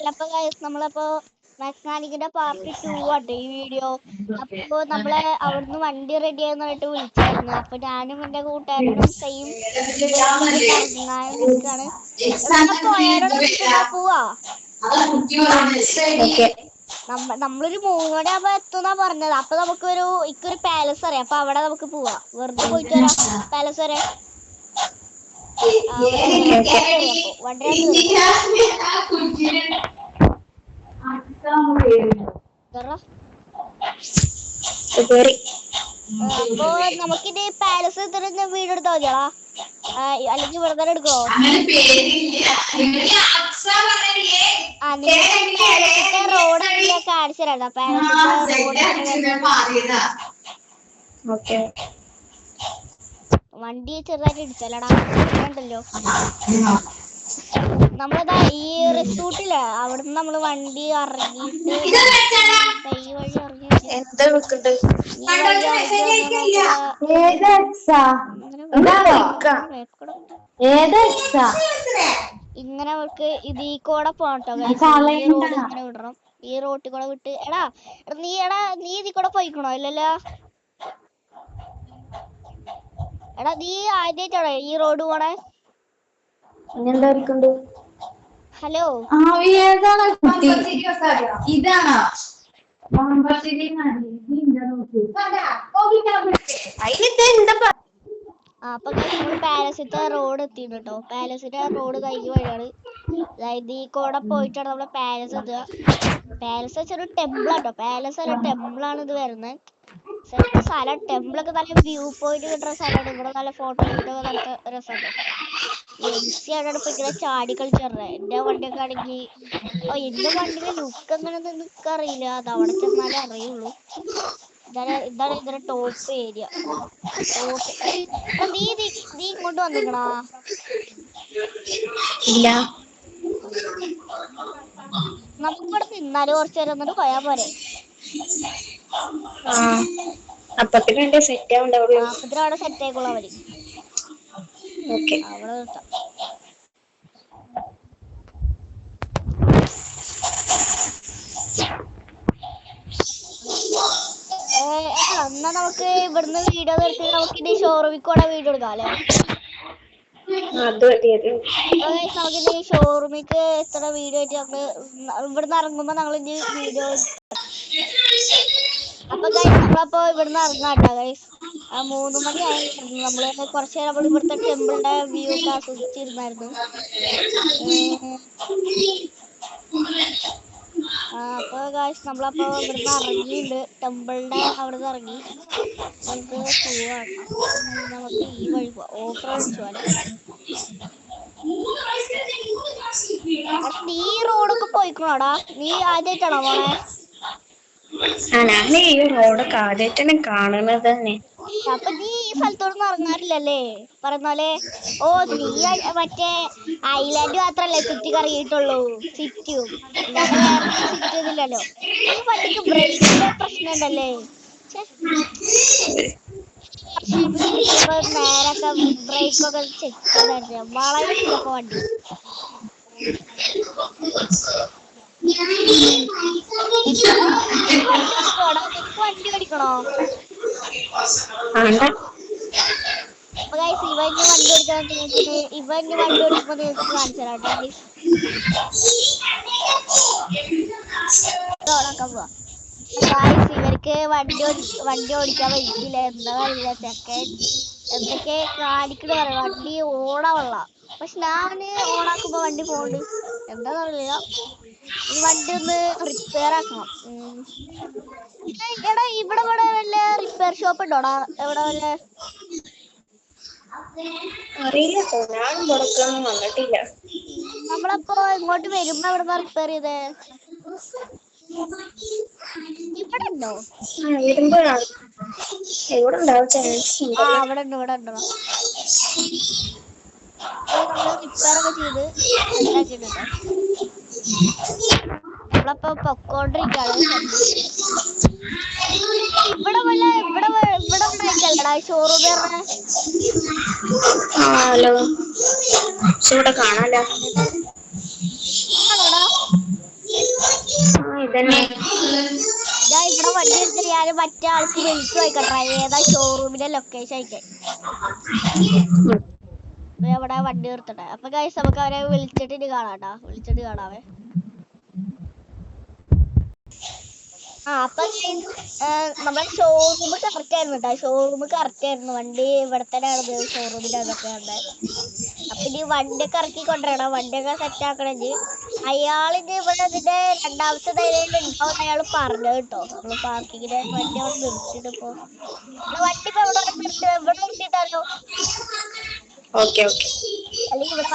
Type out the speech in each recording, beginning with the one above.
അപ്പൊ നമ്മളപ്പോ മെക്കാനിക്കിന്റെ പാർട്ട് 2 ആട്ടെ ഈ വീഡിയോ. അപ്പൊ നമ്മളെ അവിടുന്ന് വണ്ടി റെഡി ആയിട്ട് വിളിച്ചായിരുന്നു. അപ്പൊ ഞാനും എന്റെ കൂട്ടുകാരനും സെയിം ഇറങ്ങാൻ നിൽക്കാണ്. പോയാലോ പോവാ. നമ്മളൊരു 3 മണിയാകുമ്പോ എത്തുന്നാ പറഞ്ഞത്. അപ്പൊ ഇക്കൊരു പാലസ് അറിയാം. അപ്പൊ അവിടെ നമുക്ക് പോവാ. വെറുതെ പോയിട്ട് വരാം പാലസ് വരെ. അപ്പൊ നമുക്കിത് പാലസ് വീട് എടുത്താ മതിയാ, അല്ലെങ്കിൽ ഇവിടെ തന്നെ എടുക്കോ? റോഡ് കാണിച്ചു തരാം. പാലസിന്റെ റോഡ് വണ്ടി ചെറുതായിട്ട് ഇടിച്ചല്ലടാ ഉണ്ടല്ലോ. നമ്മളിതാ ഈ റിസോർട്ടില്ലേ, അവിടുന്ന് നമ്മള് വണ്ടി ഇറങ്ങിയിട്ട് ഈ വഴി ഇറങ്ങി ഇങ്ങനെ നമുക്ക് ഇതിൽ കൂടെ പോകട്ടോ. ഈ റോഡ് ഇങ്ങനെ വിടണം. ഈ റോട്ടിൽ കൂടെ വിട്ട് നീ ഇതിൽ കൂടെ പോയിക്കണോ? ഇല്ലല്ലോ. നീ ആദ്യമായിട്ടാണോ ഈ റോഡ് പോണേ? ഹലോ, ഇതാണോ? അപ്പൊ നമ്മള് പാലസിന്റെ റോഡ് എത്തിയിട്ട് കേട്ടോ. പാലസിന്റെ റോഡ് കഴിഞ്ഞ വഴിയാണ്. അതായത് ഈ കൂടെ പോയിട്ടാണ് നമ്മള് പാലസ് എത്തുക. പാലസ് വെച്ചൊരു ടെമ്പിൾ ആട്ടോ. പാലസ് അല്ല, ടെമ്പിൾ ആണ് ഇത് വരുന്നത്. സ്ഥലം ടെമ്പിളൊക്കെ നല്ല വ്യൂ പോയിന്റ് കിട്ടുന്ന സ്ഥലമാണ്. ഇവിടെ നല്ല ഫോട്ടോ ഷൂട്ടൊക്കെ നല്ല രസമുണ്ടോ. എൻസിയാണ് ഇപ്പൊ ഇങ്ങനെ ചാടി കളിച്ചറിഞ്ഞത്. എന്റെ വണ്ടിയൊക്കെ ആണെങ്കിൽ എന്റെ വണ്ടിയുടെ ലുക്ക് എങ്ങനെയൊന്നും എനിക്കറിയില്ല. അത് അവിടെ ചെന്നാലേ അറിയുള്ളൂ. ഇതാണ് ഇതിന്റെ ടോപ്പ് ഏരിയ. നീ ഇങ്ങോട്ട് വന്നിക്കണാ? നമുക്കിവിടെ നിന്നാലും കുറച്ചു നേരം എന്നിട്ട് പോയാ പോരെ? അപ്പത്തിനല്ലേ സെറ്റ് ആവണ്ടാവുള്ളൂ. അവിടെ സെറ്റ് ആയിക്കോളാം അവര്. അവിടെ നിർത്താം. എന്നാ നമുക്ക് ഇവിടുന്ന് വീഡിയോ നിർത്തി നമുക്ക് ഇനി ഷോറൂമിൽ കൂടെ വീഡിയോ എടുക്കാം അല്ലേ? നമുക്കിനി ഷോറൂമിക്ക് എത്ര വീഡിയോ ആയിട്ട് നമ്മള് ഇവിടുന്ന് ഇറങ്ങുമ്പോ ഞങ്ങൾ ഇനി വീഡിയോ. അപ്പൊ നമ്മളപ്പോ ഇവിടുന്ന് ഇറങ്ങാട്ടോ ഗൈസ്. 3 മണിയായി. നമ്മള് കുറച്ചു നേരം നമ്മൾ ഇവിടുത്തെ ടെമ്പിളിന്റെ വ്യൂ ഒക്കെ ആസ്വദിച്ചിരുന്നായിരുന്നു. അപ്പൊ ഗൈസ് നമ്മളപ്പോ ഇവിടുന്ന് ഇറങ്ങിയിട്ടുണ്ട്. ടെമ്പിളിന്റെ അവിടുന്ന് ഇറങ്ങി. നമുക്ക് പോവാണ്. നമുക്ക് ഈ വഴി പോവാം. ഓഫ് റോഡ് അടിച്ചു പോലെ. നീ റോഡൊക്കെ പോയിക്കണോടാ? നീ ആദ്യമായിട്ടാണോ പോണേ? ഞാൻ ഈ റോഡൊക്കെ ആദ്യമായിട്ടാണ് കാണുന്നത് തന്നെ. അപ്പൊ നീ ഈ സ്ഥലത്തോടൊന്നും ഇറങ്ങാറില്ലല്ലേ പറയുന്ന പോലെ? നീ മറ്റേ ഐലാൻഡ് മാത്രല്ലേ ചുറ്റി കറങ്ങിയിട്ടുള്ളൂ, സിറ്റിയും. അല്ലാതെ വേറെ സിറ്റി ഒന്നുമില്ലല്ലോ. ഈ വണ്ടിക്ക് ബ്രേക്കിന്റെ പ്രശ്നം ഉണ്ടല്ലേ? നേരൊക്കെ ബ്രേക്കൊക്കെ ചെക്ക് ചെയ്തായിരുന്നു. വളരെ ഇഷ്ടപ്പോ വണ്ടി. വണ്ടി ഓടിക്കണോ? അപ്പൊ ഗൈസ് ഇവന് വണ്ടി ഓടിക്കാൻ ഇവന് വണ്ടി ഓടിക്കുമ്പോ നിങ്ങൾക്ക് കാണിച്ചു തരാം കേട്ടോ. ഇവർക്ക് വണ്ടി ഓടിക്കാൻ പറ്റില്ല. എന്താ അറിയില്ല. ചെക്കൻ എന്തൊക്കെ കാണിക്കണ പറയാം. വണ്ടി ഓടാവള്ള. പക്ഷെ ഞാന് ഓണാക്കുമ്പോ വണ്ടി പോണ്ട്. എന്താന്ന് അറിയില്ല. ഈ വണ്ടി ഒന്ന് റിപ്പയർ ആക്കണം. ഇവിടെ വല്ല റിപ്പയർ ഷോപ്പ് ഉണ്ടോടാ? എവിടെ വല്ല? നമ്മളപ്പോ ഇങ്ങോട്ട് വരുമ്പോ എവിടെ റിപ്പയർ ചെയ്തേ? ഇവിടെ ഉണ്ടോ? അവിടെ ഉണ്ടോ? നമ്മള് റിപ്പയർ ഒക്കെ ചെയ്ത് സെറ്റാക്കിട്ടോ. നമ്മളപ്പോ പൊക്കോണ്ടിരിക്കാണ്. ഇവിടെ ഉണ്ടായിട്ടല്ലടാ ഷോറൂം പറഞ്ഞ? പക്ഷെ ഇവിടെ കാണാലോ. ആണോടാ ഇതന്നെ. ഞാൻ ഇവിടെ വണ്ടി എടുത്തിട്ട് ഞാൻ മറ്റേ ആൾക്ക് വിളിച്ചു പോയിക്കട്ടെ ഏതാ ഷോറൂമിന്റെ ലൊക്കേഷൻ അയക്കാൻ. ഇവിടെ വണ്ടി നിർത്തട്ടെ. അപ്പൊ ഗൈസ് നമുക്ക് അവരെ വിളിച്ചിട്ട് ഇനി കാണാട്ടാ. വിളിച്ചിട്ട് കാണാവേ. അപ്പൊ നമ്മുടെ ഷോറൂം കറക്റ്റ് ആയിരുന്നു കേട്ടോ. ഷോറൂം കറക്റ്റ് ആയിരുന്നു. വണ്ടി ഇവിടെ തന്നെയാണ് ഷോറൂമിന്റെ അതൊക്കെയാണ്. അപ്പൊ ഇനി വണ്ടിയൊക്കെ ഇറക്കി കൊണ്ടുവരണം. വണ്ടിയൊക്കെ സെറ്റ് ആക്കണമെങ്കിൽ അയാളിന് ഇവിടെ ഇതിന്റെ രണ്ടാമത്തെ നിലയിൽ ഉണ്ടാവും അയാൾ പറഞ്ഞത് കേട്ടോ. നമ്മള് പാർക്കിങ്ങിന്റെ വണ്ടി അവിടെ നിർത്തിയിട്ട് ഇപ്പൊ വണ്ടി ഇപ്പൊ എവിടെ നിർത്തിയിട്ടാലോ. അല്ലെങ്കിൽ ഇവിടെ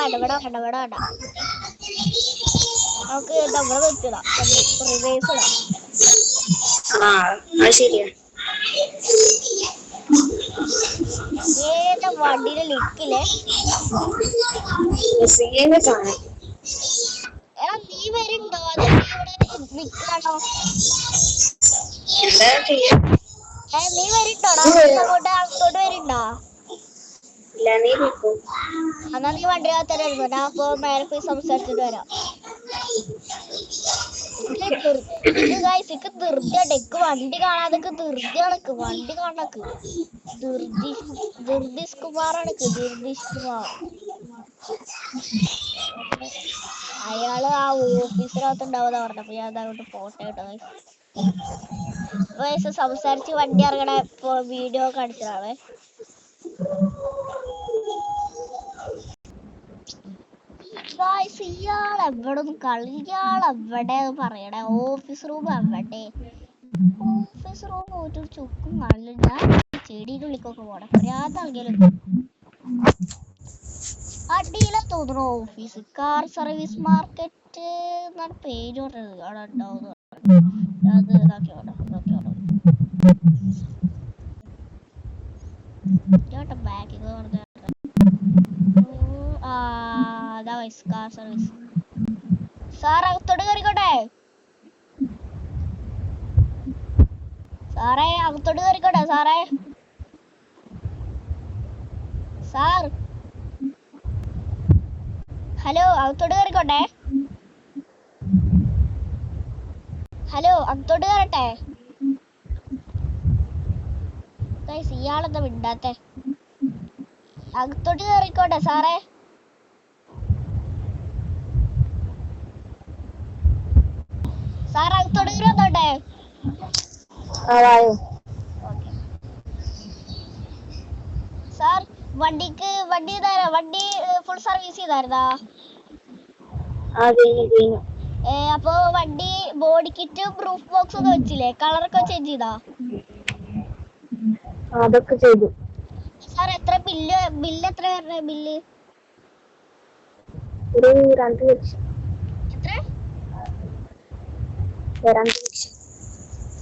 വേണ്ട. നമുക്ക് ഇവിടെ നിർത്തിയിടാം. വണ്ടി റിവേഴ്സ് ഇടാം. ഏതാ വണ്ടിയുടെ ലുക്കില്ലേ. എടാ നീ വരുന്നുണ്ടോ അതോ നീ ഇവിടെ നിൽക്കണോ? നീ വരുന്നുണ്ടോടാ? അങ്ങോട്ട് വരുന്നുണ്ടോ? എന്നാ നീ വണ്ടിനകത്ത് തരായിരുന്നു. ഞാൻ അപ്പൊ മേലെ പോയി സംസാരിച്ചിട്ട് വരാം. ധൃതിയാട്ടെക്ക് വണ്ടി കാണാതൊക്കെ ധൃതിയാണക്ക് വണ്ടി കാണക്ക്. ധൃതിഷ് കുമാറാണക്ക്. അയാള് ആ ഓഫീസിനകത്ത് ഉണ്ടാവുന്ന പറഞ്ഞപ്പോ ഞാൻ അങ്ങോട്ട് പോട്ടെ കേട്ടോ. സംസാരിച്ച് വണ്ടി ഇറങ്ങണ വീഡിയോ കാണിച്ചതാണേ. ഇയാളെവിടെ ഇയാളെവിടെ പറയണേ. ഓഫീസ് റൂം എവിടെ? ഓഫീസ് റൂം ഒരു ചുക്കും കാണില്ല. ഞാൻ ചെടിയുടെ ഉള്ളിക്കൊക്കെ പോണേ. പറയാതാണെങ്കിലും അടിയിലെ തോന്നുന്നു ഓഫീസ്. കാർ സർവീസ് മാർക്കറ്റ് എന്നാണ് പേര് പറഞ്ഞത്. അവിടെ ഉണ്ടാവുന്നു. അത് ഇതൊക്കെയാണ് ബാക്കിൽ പറഞ്ഞ കാർ സർവീസ്. സാർ അകത്തോട്ട് കയറിക്കോട്ടെ. സാറേ അകത്തോട്ട് കയറിക്കോട്ടെ. സാർ ഹലോ അകത്തോട്ട് കയറിക്കോട്ടെ. ഹലോ അകത്തോട്ട് കയറട്ടെ. ഇയാളെന്താ മിണ്ടാത്തെ? അകത്തോട്ട് കയറിക്കോട്ടെ സാറേ. സാർ അകത്തോട്ട് കയറിക്കോട്ടെ. സാർ വണ്ടി ഫുൾ സർവീസ് ചെയ്തായിരുന്നാ? അപ്പൊ വണ്ടി ബോഡി കിറ്റും പ്രൂഫ് ബോക്സും ഒക്കെ വെച്ചില്ലേ? കളറൊക്കെ ചേഞ്ച് ചെയ്താ? അതൊക്കെ ചെയ്തു. സാർ എത്ര ബില്ല് എത്ര വരണേ? ബില്ല് ഒരു 2 ലക്ഷം. എത്ര? 2 ലക്ഷം.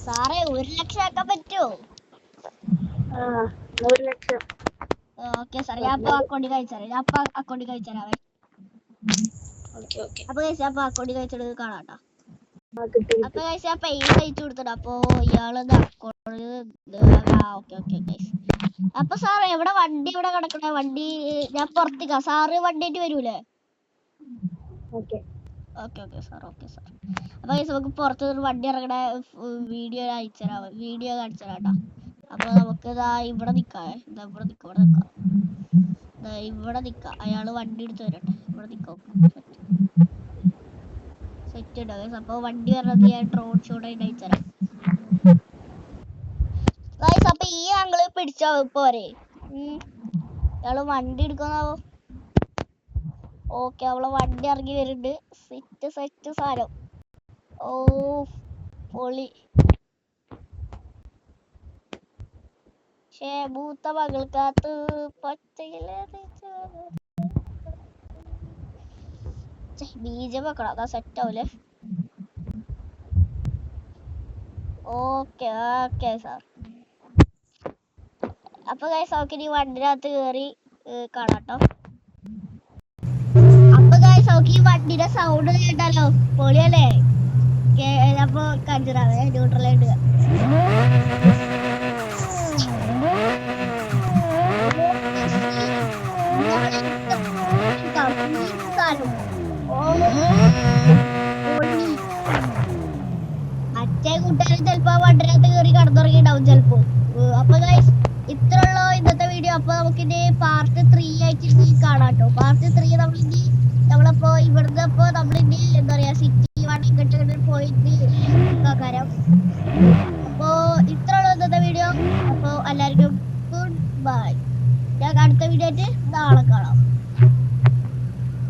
സാറേ 1 ലക്ഷം ആക്കാൻ പറ്റുമോ? 1 ലക്ഷം. Okay sir. ഞാൻ അപ്പൊ അക്കൗണ്ടിൽ കഴിച്ചാറേ. അപ്പൊ അക്കൗണ്ടിൽ കഴിച്ചാറാവേ. അപ്പൊ അക്കൗണ്ടിൽ കഴിച്ചത് കാണാട്ടോ. അപ്പൊ ഞാൻ പൈസ അയച്ചു കൊടുത്തിട്ട് അപ്പൊ ഇയാള് അപ്പൊ സാർ എവിടെ വണ്ടി എവിടെ കിടക്കണേ? വണ്ടി ഞാൻ പുറത്തേക്കാ. സാറ് വണ്ടിയായിട്ട് വരൂലേ? Okay sir. അപ്പൊ നമുക്ക് പുറത്ത് വണ്ടി ഇറങ്ങണ വീഡിയോ കാണിച്ചരാട്ടോ. അപ്പൊ നമുക്ക് ഇവിടെ നിക്കാം. ഇവിടെ നിക്കാം. അയാള് വണ്ടി എടുത്ത് വരട്ടെ. ഇവിടെ നിക്കാം. സെറ്റ് ഉണ്ടാവും. അപ്പൊ വണ്ടി വരണത് ഞാൻ ഡ്രോൺ ഷോട്ട് ആയിട്ട് അയച്ചുതരാം. അപ്പൊ ഈ ആംഗിള് പിടിച്ചോ പോരെ? ഇയാള് വണ്ടി എടുക്കുന്നാവോ? ഓക്കെ അവളെ വണ്ടി ഇറങ്ങി വരുന്നുണ്ട്. സെറ്റ് സാരം. ഓ പൊളി. മൂത്ത മകൾക്കകത്ത് പച്ചയിലെ ബീജം വെക്കണം. അതാ സെറ്റ് ആവൂലേ? Okay sir. അപ്പൊ ഗൈസ് നമുക്ക് ഈ വണ്ടിനകത്ത് കയറി കാണാട്ടോ. അപ്പൊ ഗൈസ് നമുക്ക് ഈ വണ്ടിയുടെ സൗണ്ട് കേട്ടാലോ? പൊളിയല്ലേ? അപ്പൊ കഞ്ചറാവേ ന്യൂട്രലായിട്ട് സ്ഥലം അച്ഛൻ കൂട്ടുകാരൻ ചിലപ്പോ വണ്ടിനകത്ത് കയറി കടന്നുറങ്ങിണ്ടാവും ചിലപ്പോ. അപ്പൊ ഗൈസ് ഇത്രയുള്ള ഇന്നത്തെ വീഡിയോ. അപ്പൊ നമുക്കിനി പാർട്ട് 3 ആയിട്ട് ഇനി കാണാം കേട്ടോ. പാർട്ട് 3 നമ്മളിനി നമ്മളിപ്പോ ഇവിടുന്ന് ഇപ്പൊ നമ്മളിനി എന്താ പറയാ സിറ്റി വണ്ടി ഇങ്ങോട്ട് പോയിട്ട് കാരം. അപ്പൊ ഇത്രയുള്ള ഇന്നത്തെ വീഡിയോ. അപ്പൊ എല്ലാവർക്കും ഗുഡ് ബൈ. ഞാൻ അടുത്ത വീഡിയോ ആയിട്ട് നാളെ കാണാം.